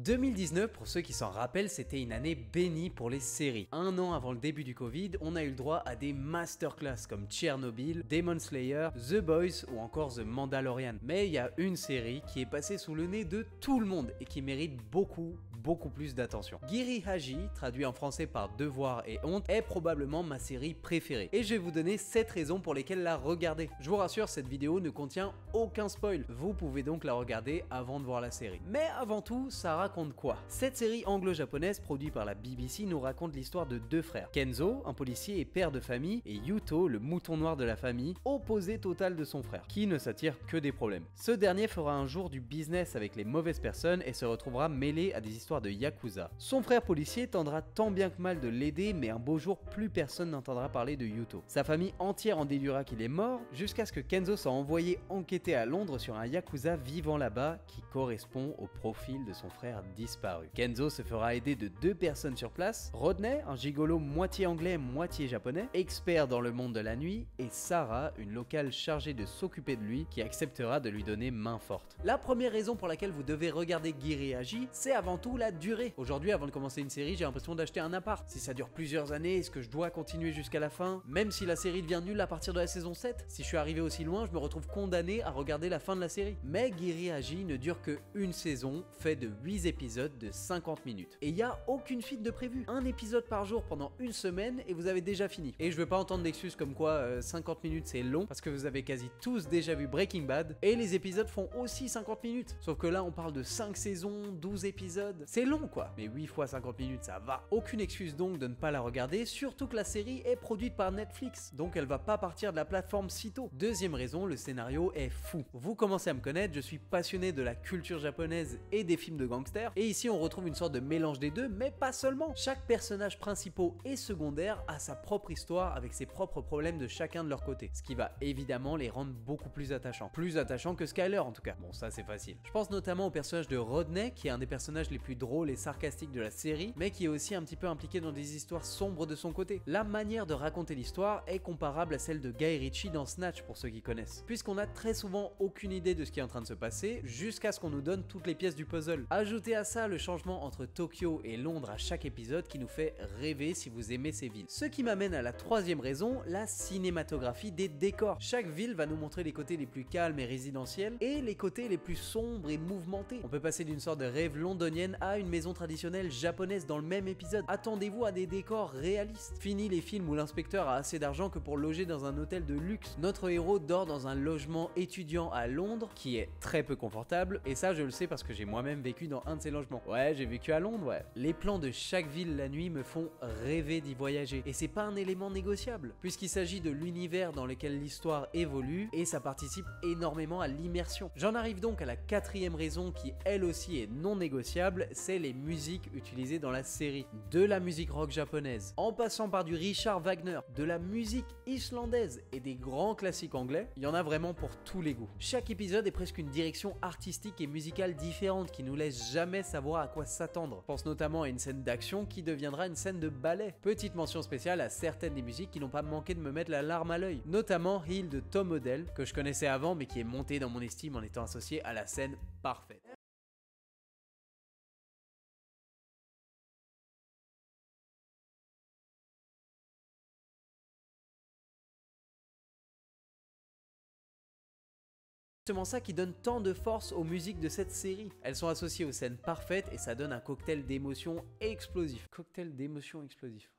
2019, pour ceux qui s'en rappellent, c'était une année bénie pour les séries. Un an avant le début du Covid, on a eu le droit à des masterclass comme Tchernobyl, Demon Slayer, The Boys ou encore The Mandalorian. Mais il y a une série qui est passée sous le nez de tout le monde et qui mérite beaucoup plus d'attention. Giri Haji, traduit en français par Devoir et Honte, est probablement ma série préférée. Et je vais vous donner 7 raisons pour lesquelles la regarder. Je vous rassure, cette vidéo ne contient aucun spoil. Vous pouvez donc la regarder avant de voir la série. Mais avant tout, ça raconte quoi? Cette série anglo-japonaise produite par la BBC nous raconte l'histoire de deux frères. Kenzo, un policier et père de famille, et Yuto, le mouton noir de la famille, opposé total de son frère, qui ne s'attire que des problèmes. Ce dernier fera un jour du business avec les mauvaises personnes et se retrouvera mêlé à des histoires de yakuza. Son frère policier tendra tant bien que mal de l'aider, mais un beau jour, plus personne n'entendra parler de Yuto. Sa famille entière en déduira qu'il est mort, jusqu'à ce que Kenzo soit envoyé enquêter à Londres sur un yakuza vivant là-bas qui correspond au profil de son frère disparu. Kenzo se fera aider de 2 personnes sur place, Rodney, un gigolo moitié anglais, moitié japonais, expert dans le monde de la nuit, et Sarah, une locale chargée de s'occuper de lui, qui acceptera de lui donner main forte. La première raison pour laquelle vous devez regarder Giri Haji, c'est avant tout la durée. Aujourd'hui, avant de commencer une série, j'ai l'impression d'acheter un appart. Si ça dure plusieurs années, est-ce que je dois continuer jusqu'à la fin? Même si la série devient nulle à partir de la saison 7? Si je suis arrivé aussi loin, je me retrouve condamné à regarder la fin de la série. Mais Giri Haji ne dure que une saison, fait de 8 épisodes de 50 minutes. Et il n'y a aucune fuite de prévu. Un épisode par jour pendant une semaine et vous avez déjà fini. Et je veux pas entendre d'excuses comme quoi 50 minutes c'est long, parce que vous avez quasi tous déjà vu Breaking Bad, et les épisodes font aussi 50 minutes. Sauf que là on parle de 5 saisons, 12 épisodes. C'est long quoi. Mais 8 fois 50 minutes ça va. Aucune excuse donc de ne pas la regarder, surtout que la série est produite par Netflix, donc elle va pas partir de la plateforme sitôt. Deuxième raison, le scénario est fou. Vous commencez à me connaître, je suis passionné de la culture japonaise et des films de gangsters, et ici on retrouve une sorte de mélange des deux, mais pas seulement. Chaque personnage principal et secondaire a sa propre histoire avec ses propres problèmes de chacun de leur côté, ce qui va évidemment les rendre beaucoup plus attachants. Plus attachants que Skyler en tout cas. Bon, ça c'est facile. Je pense notamment au personnage de Rodney, qui est un des personnages les plus drôles et sarcastiques de la série, mais qui est aussi un petit peu impliqué dans des histoires sombres de son côté. La manière de raconter l'histoire est comparable à celle de Guy Ritchie dans Snatch pour ceux qui connaissent, puisqu'on a très souvent aucune idée de ce qui est en train de se passer jusqu'à ce qu'on nous donne toutes les pièces du puzzle. Ajoutez à ça le changement entre Tokyo et Londres à chaque épisode qui nous fait rêver si vous aimez ces villes. Ce qui m'amène à la troisième raison, la cinématographie des décors. Chaque ville va nous montrer les côtés les plus calmes et résidentiels et les côtés les plus sombres et mouvementés. On peut passer d'une sorte de rêve londonienne à une maison traditionnelle japonaise dans le même épisode. Attendez-vous à des décors réalistes. Fini les films où l'inspecteur a assez d'argent que pour loger dans un hôtel de luxe. Notre héros dort dans un logement étudiant à Londres qui est très peu confortable, et ça je le sais parce que j'ai moi-même vécu dans un de ces logements. Ouais, j'ai vécu à Londres, ouais. Les plans de chaque ville la nuit me font rêver d'y voyager, et c'est pas un élément négociable, puisqu'il s'agit de l'univers dans lequel l'histoire évolue, et ça participe énormément à l'immersion. J'en arrive donc à la quatrième raison qui elle aussi est non négociable, c'est les musiques utilisées dans la série. De la musique rock japonaise, en passant par du Richard Wagner, de la musique islandaise et des grands classiques anglais, il y en a vraiment pour tous les goûts. Chaque épisode est presque une direction artistique et musicale différente qui nous laisse jamais savoir à quoi s'attendre. Je pense notamment à une scène d'action qui deviendra une scène de ballet. Petite mention spéciale à certaines des musiques qui n'ont pas manqué de me mettre la larme à l'œil, notamment Heal de Tom Odell, que je connaissais avant mais qui est monté dans mon estime en étant associé à la scène parfaite. C'est justement ça qui donne tant de force aux musiques de cette série. Elles sont associées aux scènes parfaites et ça donne un cocktail d'émotions explosif. Cocktail d'émotions explosif.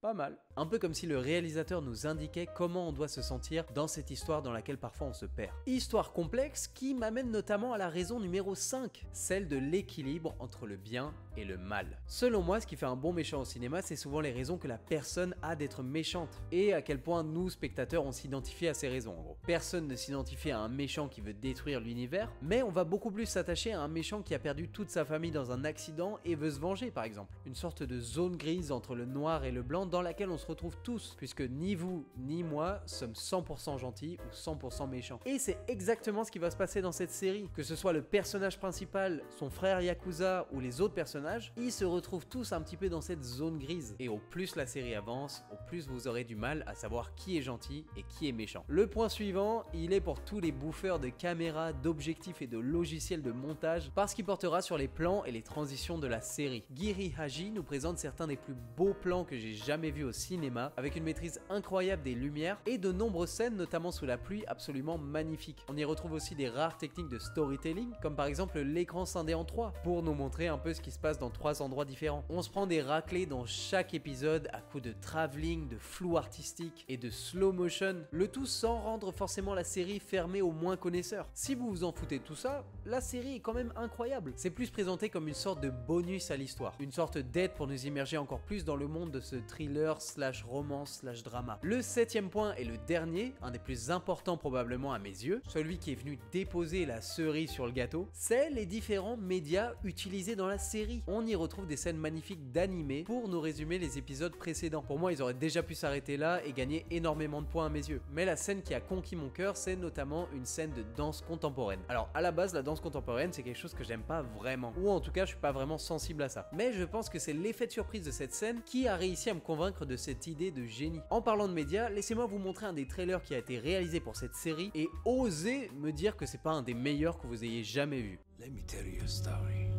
Pas mal. Un peu comme si le réalisateur nous indiquait comment on doit se sentir dans cette histoire dans laquelle parfois on se perd. Histoire complexe qui m'amène notamment à la raison numéro 5, celle de l'équilibre entre le bien et le mal. Selon moi, ce qui fait un bon méchant au cinéma, c'est souvent les raisons que la personne a d'être méchante, et à quel point nous, spectateurs, on s'identifie à ces raisons en gros. Personne ne s'identifie à un méchant qui veut détruire l'univers, mais on va beaucoup plus s'attacher à un méchant qui a perdu toute sa famille dans un accident et veut se venger par exemple. Une sorte de zone grise entre le noir et le blanc dans laquelle on se retrouve tous, puisque ni vous ni moi sommes 100% gentils ou 100% méchants. Et c'est exactement ce qui va se passer dans cette série. Que ce soit le personnage principal, son frère Yakuza ou les autres personnages, ils se retrouvent tous un petit peu dans cette zone grise. Et au plus la série avance, au plus vous aurez du mal à savoir qui est gentil et qui est méchant. Le point suivant, il est pour tous les bouffeurs de caméras, d'objectifs et de logiciels de montage, parce qu'il portera sur les plans et les transitions de la série. Giri Haji nous présente certains des plus beaux plans que j'ai jamais vus au cinéma, avec une maîtrise incroyable des lumières et de nombreuses scènes, notamment sous la pluie, absolument magnifiques. On y retrouve aussi des rares techniques de storytelling, comme par exemple l'écran scindé en 3, pour nous montrer un peu ce qui se passe dans 3 endroits différents. On se prend des raclées dans chaque épisode à coups de travelling, de flou artistique et de slow motion, le tout sans rendre forcément la série fermée aux moins connaisseurs. Si vous vous en foutez de tout ça, la série est quand même incroyable. C'est plus présenté comme une sorte de bonus à l'histoire, une sorte d'aide pour nous immerger encore plus dans le monde de ce thriller slash romance slash drama. Le 7e point est le dernier, un des plus importants probablement à mes yeux, celui qui est venu déposer la cerise sur le gâteau, c'est les différents médias utilisés dans la série. On y retrouve des scènes magnifiques d'animé pour nous résumer les épisodes précédents. Pour moi, ils auraient déjà pu s'arrêter là et gagner énormément de points à mes yeux. Mais la scène qui a conquis mon cœur, c'est notamment une scène de danse contemporaine. Alors à la base, la danse contemporaine, c'est quelque chose que j'aime pas vraiment, ou en tout cas je suis pas vraiment sensible à ça. Mais je pense que c'est l'effet de surprise de cette scène qui a réussi à me convaincre de cette idée de génie. En parlant de médias, laissez-moi vous montrer un des trailers qui a été réalisé pour cette série et osez me dire que c'est pas un des meilleurs que vous ayez jamais vu. Let me tell you a story.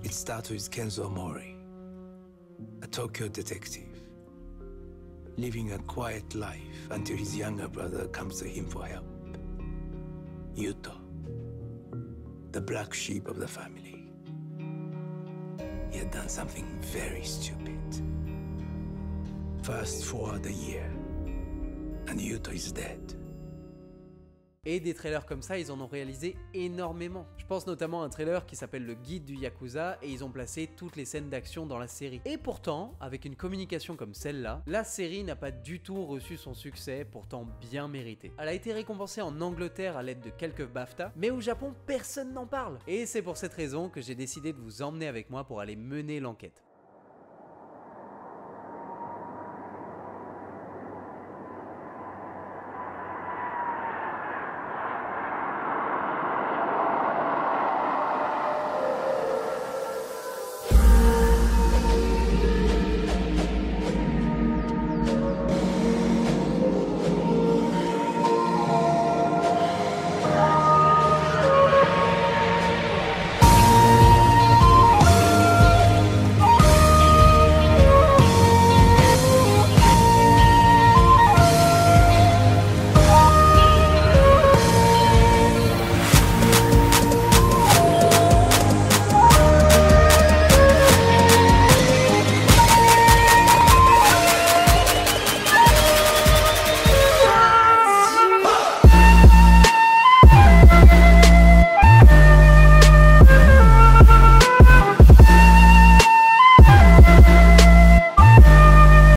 It starts with Kenzo Mori, a Tokyo detective, living a quiet life until his younger brother comes to him for help. Yuto, the black sheep of the family. He had done something very stupid. Fast forward a year, and Yuto is dead. Et des trailers comme ça, ils en ont réalisé énormément. Je pense notamment à un trailer qui s'appelle Le Guide du Yakuza et ils ont placé toutes les scènes d'action dans la série. Et pourtant, avec une communication comme celle-là, la série n'a pas du tout reçu son succès, pourtant bien mérité. Elle a été récompensée en Angleterre à l'aide de quelques BAFTA, mais au Japon, personne n'en parle. Et c'est pour cette raison que j'ai décidé de vous emmener avec moi pour aller mener l'enquête.